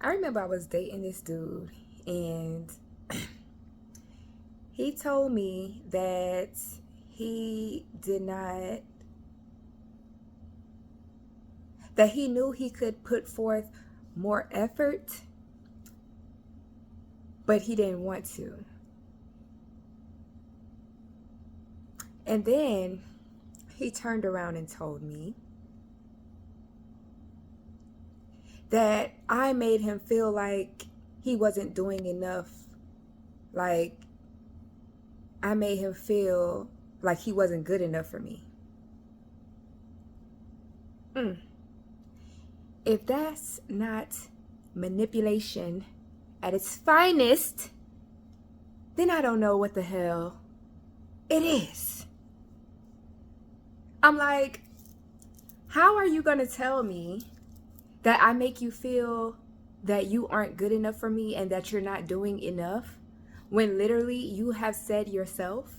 I remember I was dating this dude, and he told me that he did not, that he knew he could put forth more effort, but he didn't want to. And then he turned around and told me that I made him feel like he wasn't doing enough. Like, I made him feel like he wasn't good enough for me. If that's not manipulation at its finest, then I don't know what the hell it is. I'm like, how are you going to tell me that I make you feel that you aren't good enough for me and that you're not doing enough, when literally you have said yourself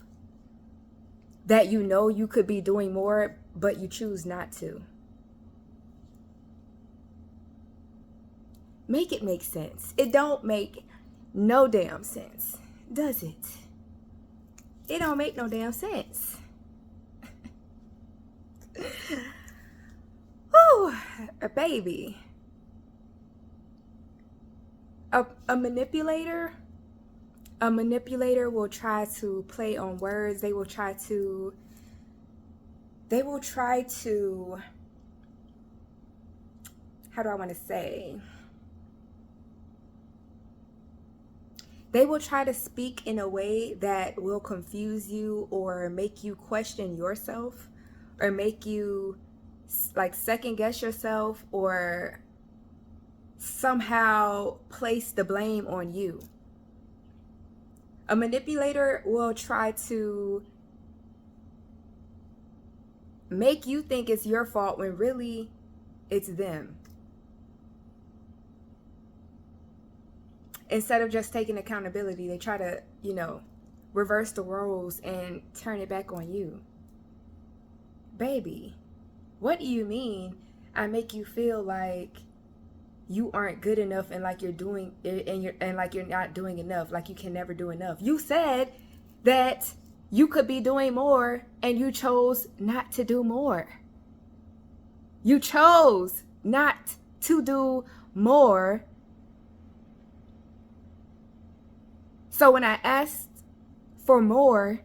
that you know you could be doing more, but you choose not to? Make it make sense. It don't make no damn sense, does it? It don't make no damn sense. Whew, a baby. A manipulator will try to play on words. They will try to how do I want to say? They will try to speak in a way that will confuse you or make you question yourself, or make you like second guess yourself, or somehow place the blame on you. A manipulator will try to make you think it's your fault when really it's them. Instead of just taking accountability, they try to, reverse the roles and turn it back on you. Baby, what do you mean I make you feel like you aren't good enough and like you're doing and like you're not doing enough, like you can never do enough? You said that you could be doing more and you chose not to do more. You chose not to do more. So when I asked for more,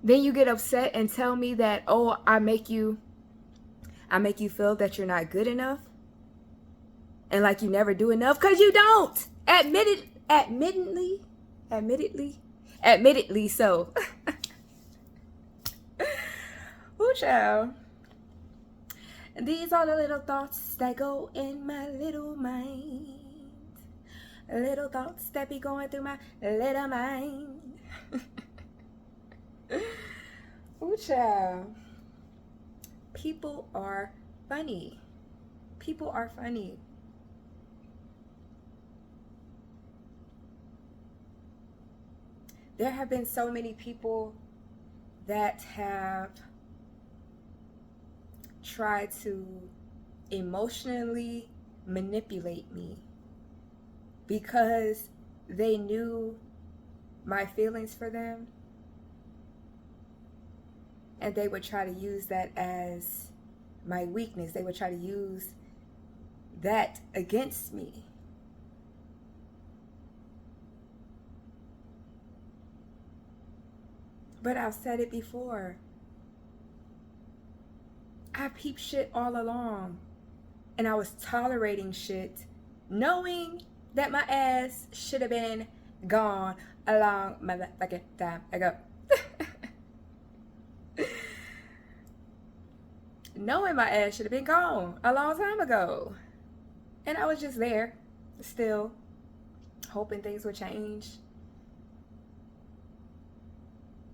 then you get upset and tell me that, oh, I make you feel that you're not good enough and like you never do enough, because you don't. Admittedly so. Ooh, child. And these are the little thoughts that go in my little mind. Little thoughts that be going through my little mind. Ooh, child. People are funny. People are funny. There have been so many people that have tried to emotionally manipulate me because they knew my feelings for them, and they would try to use that as my weakness. They would try to use that against me. But I've said it before. I peeped shit all along, and I was tolerating shit, knowing that my ass should have been gone a long motherfucking time ago. Knowing my ass should have been gone a long time ago. And I was just there, still, hoping things would change.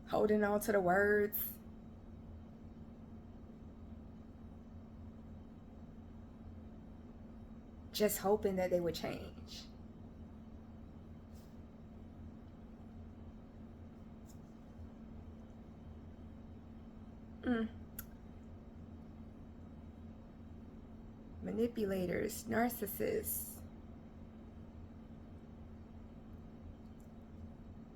Holding on to the words. Just hoping that they would change. manipulators, narcissists.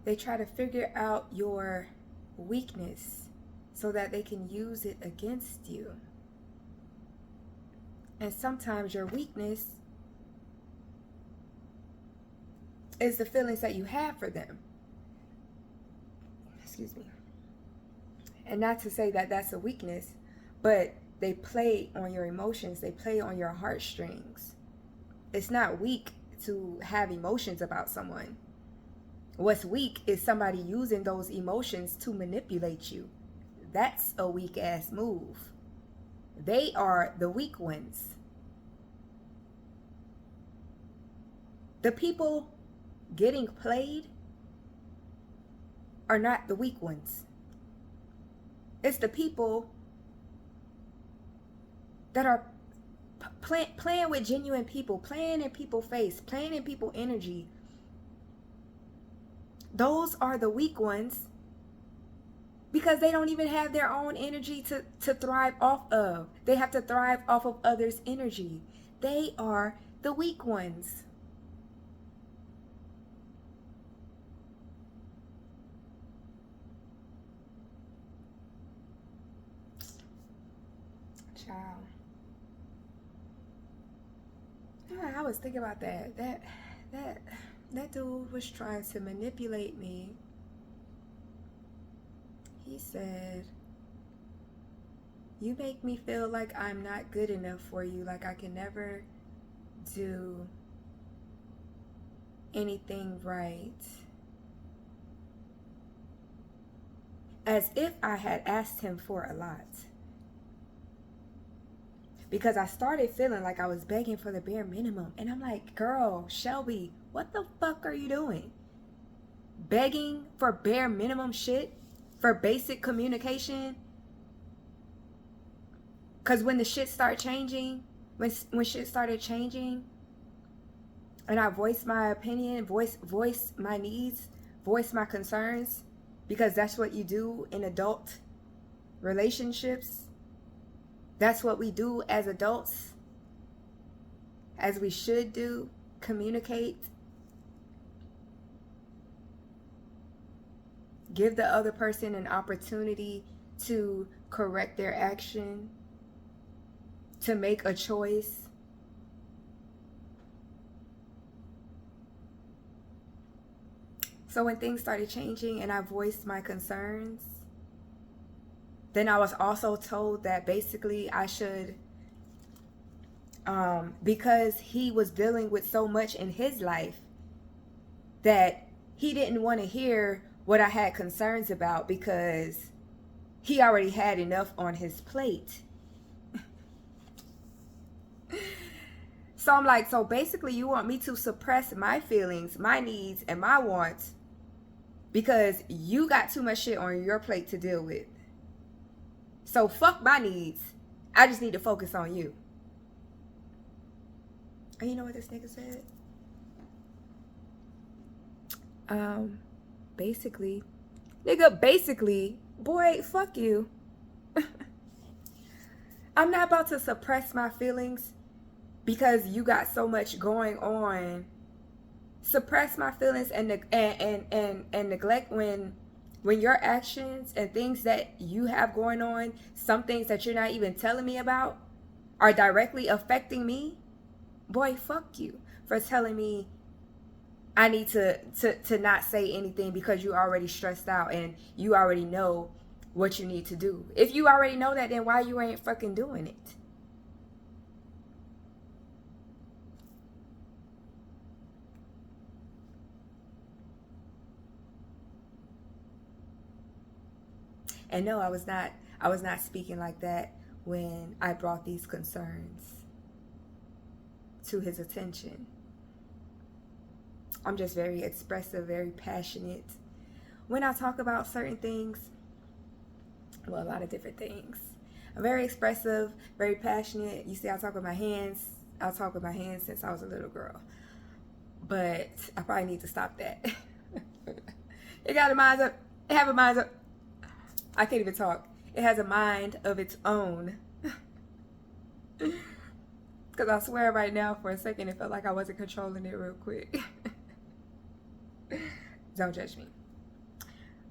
They try to figure out your weakness so that they can use it against you. And sometimes your weakness is the feelings that you have for them. Excuse me. And not to say that that's a weakness, but they play on your emotions. They play on your heartstrings. It's not weak to have emotions about someone. What's weak is somebody using those emotions to manipulate you. That's a weak ass move. They are the weak ones. The people getting played are not the weak ones. It's the people that are playing with genuine people, playing in people's face, playing in people's energy. Those are the weak ones because they don't even have their own energy to thrive off of. They have to thrive off of others' energy. They are the weak ones. Child. I was thinking about that. That dude was trying to manipulate me. He said, "You make me feel like I'm not good enough for you, like I can never do anything right." As if I had asked him for a lot. Because I started feeling like I was begging for the bare minimum. And I'm like, girl, Shelby, what the fuck are you doing? Begging for bare minimum shit? For basic communication? Because when the shit started changing, when shit started changing, and I voiced my opinion, voice my needs, voice my concerns, because that's what you do in adult relationships. That's what we do as adults, as we should do, communicate. Give the other person an opportunity to correct their action, to make a choice. So when things started changing and I voiced my concerns, then I was also told that basically I should, because he was dealing with so much in his life, that he didn't want to hear what I had concerns about because he already had enough on his plate. So I'm like, so basically you want me to suppress my feelings, my needs, and my wants because you got too much shit on your plate to deal with. So fuck my needs. I just need to focus on you. And you know what this nigga said? Basically, boy, fuck you. I'm not about to suppress my feelings because you got so much going on. Suppress my feelings and neglect when your actions and things that you have going on, some things that you're not even telling me about, are directly affecting me. Boy, fuck you for telling me I need to not say anything because you already stressed out and you already know what you need to do. If you already know that, then why you ain't fucking doing it? And no, I was not speaking like that when I brought these concerns to his attention. I'm just very expressive, very passionate. When I talk about certain things, well, a lot of different things. I'm very expressive, very passionate. You see, I talk with my hands. I talk with my hands since I was a little girl. But I probably need to stop that. It got a mind up. It have a mind up. I can't even talk. It has a mind of its own. Because I swear right now, for a second, it felt like I wasn't controlling it real quick. Don't judge me.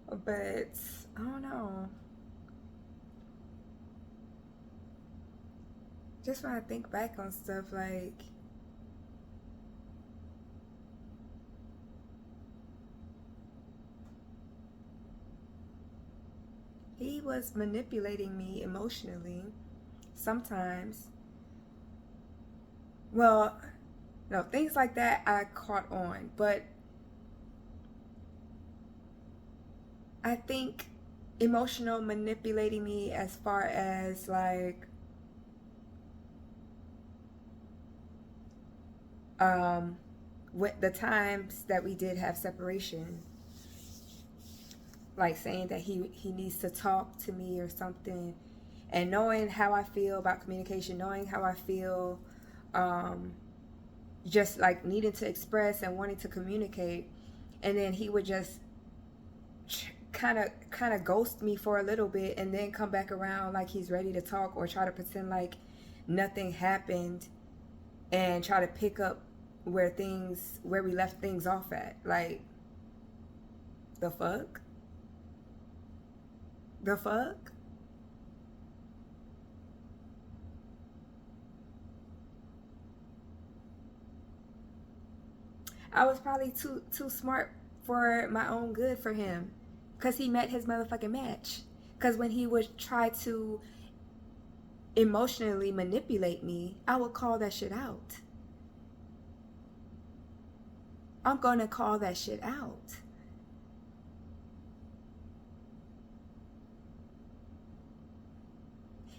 But, I don't know. Just when I think back on stuff, like, he was manipulating me emotionally sometimes. Well, no, things like that I caught on, but I think emotional manipulating me as far as like with the times that we did have separation, like saying that he needs to talk to me or something, and knowing how I feel about communication, knowing how I feel just like needing to express and wanting to communicate, and then he would just kind of ghost me for a little bit and then come back around like he's ready to talk, or try to pretend like nothing happened and try to pick up where we left things off at. Like, the fuck? The fuck? I was probably too smart for my own good for him, because he met his motherfucking match. Because when he would try to emotionally manipulate me, I would call that shit out. I'm gonna call that shit out.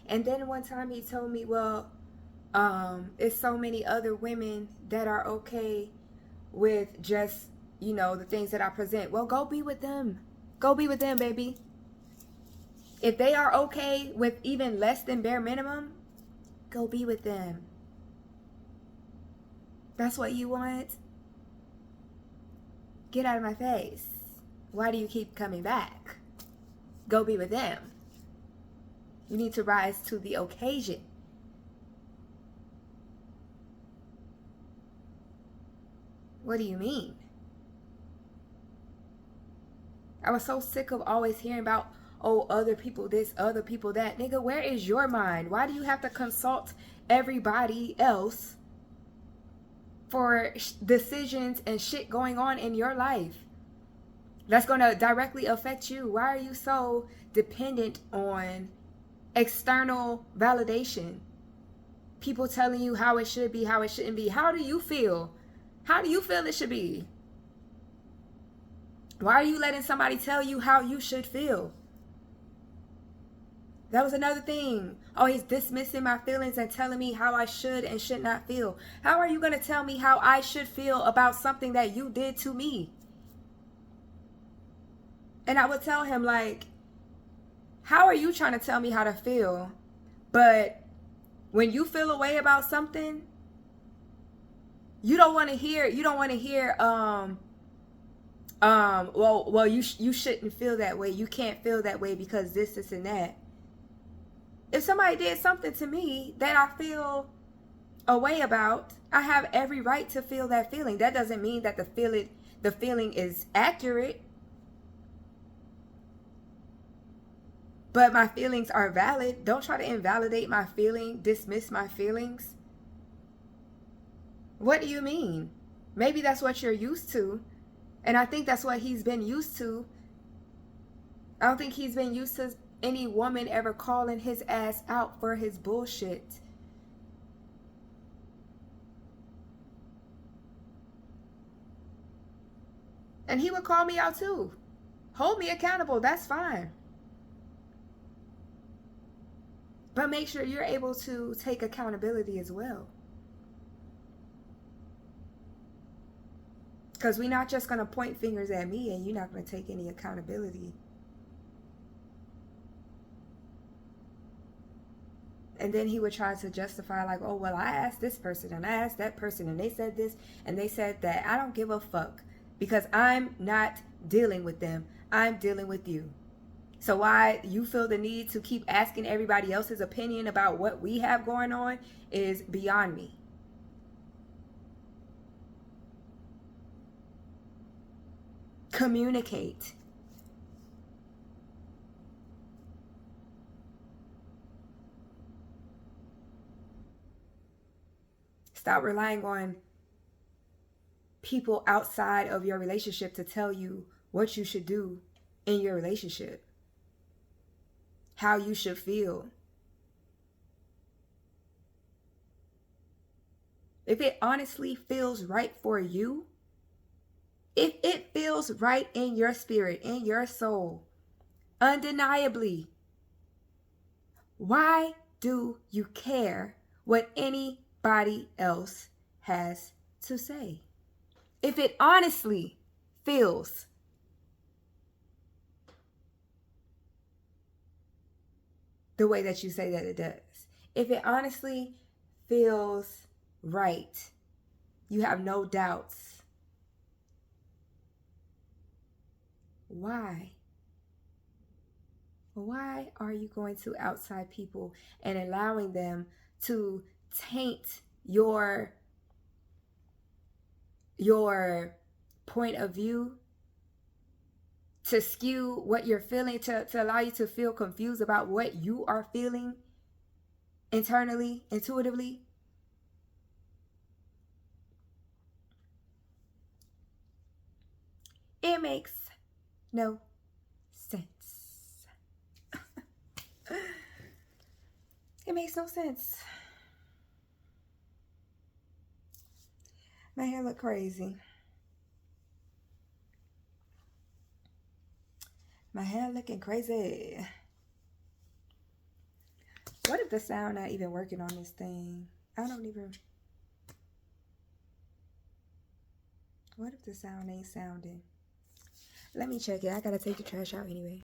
And then one time he told me, well, it's so many other women that are okay with just, the things that I present. Well, go be with them. Go be with them, baby. If they are okay with even less than bare minimum, go be with them. That's what you want? Get out of my face. Why do you keep coming back? Go be with them. You need to rise to the occasion. What do you mean? I was so sick of always hearing about, oh, other people this, other people that. Nigga, where is your mind? Why do you have to consult everybody else for decisions and shit going on in your life that's going to directly affect you? Why are you so dependent on external validation? People telling you how it should be, how it shouldn't be. How do you feel? How do you feel it should be? Why are you letting somebody tell you how you should feel? That was another thing. Oh, he's dismissing my feelings and telling me how I should and should not feel. How are you going to tell me how I should feel about something that you did to me? And I would tell him, like, how are you trying to tell me how to feel? But when you feel a way about something, you don't want to hear, well, you shouldn't feel that way. You can't feel that way because this, and that. If somebody did something to me that I feel a way about, I have every right to feel that feeling. That doesn't mean that the feeling is accurate. But my feelings are valid. Don't try to invalidate my feeling, dismiss my feelings. What do you mean? Maybe that's what you're used to. And I think that's what he's been used to. I don't think he's been used to any woman ever calling his ass out for his bullshit. And he would call me out too. Hold me accountable, that's fine. But make sure you're able to take accountability as well. Because we're not just going to point fingers at me and you're not going to take any accountability. And then he would try to justify, like, oh, well, I asked this person and I asked that person and they said this and they said that. I don't give a fuck because I'm not dealing with them. I'm dealing with you. So why you feel the need to keep asking everybody else's opinion about what we have going on is beyond me. Communicate. Stop relying on people outside of your relationship to tell you what you should do in your relationship, how you should feel. If it honestly feels right for you, if it feels right in your spirit, in your soul, undeniably, why do you care what anybody else has to say? If it honestly feels the way that you say that it does, if it honestly feels right, you have no doubts, why? Why are you going to outside people and allowing them to taint your point of view, to skew what you're feeling, to allow you to feel confused about what you are feeling internally, intuitively? It makes no sense. It makes no sense. My hair look crazy. My hair looking crazy. What if the sound not even working on this thing? What if the sound ain't sounding? Let me check it. I gotta take the trash out anyway.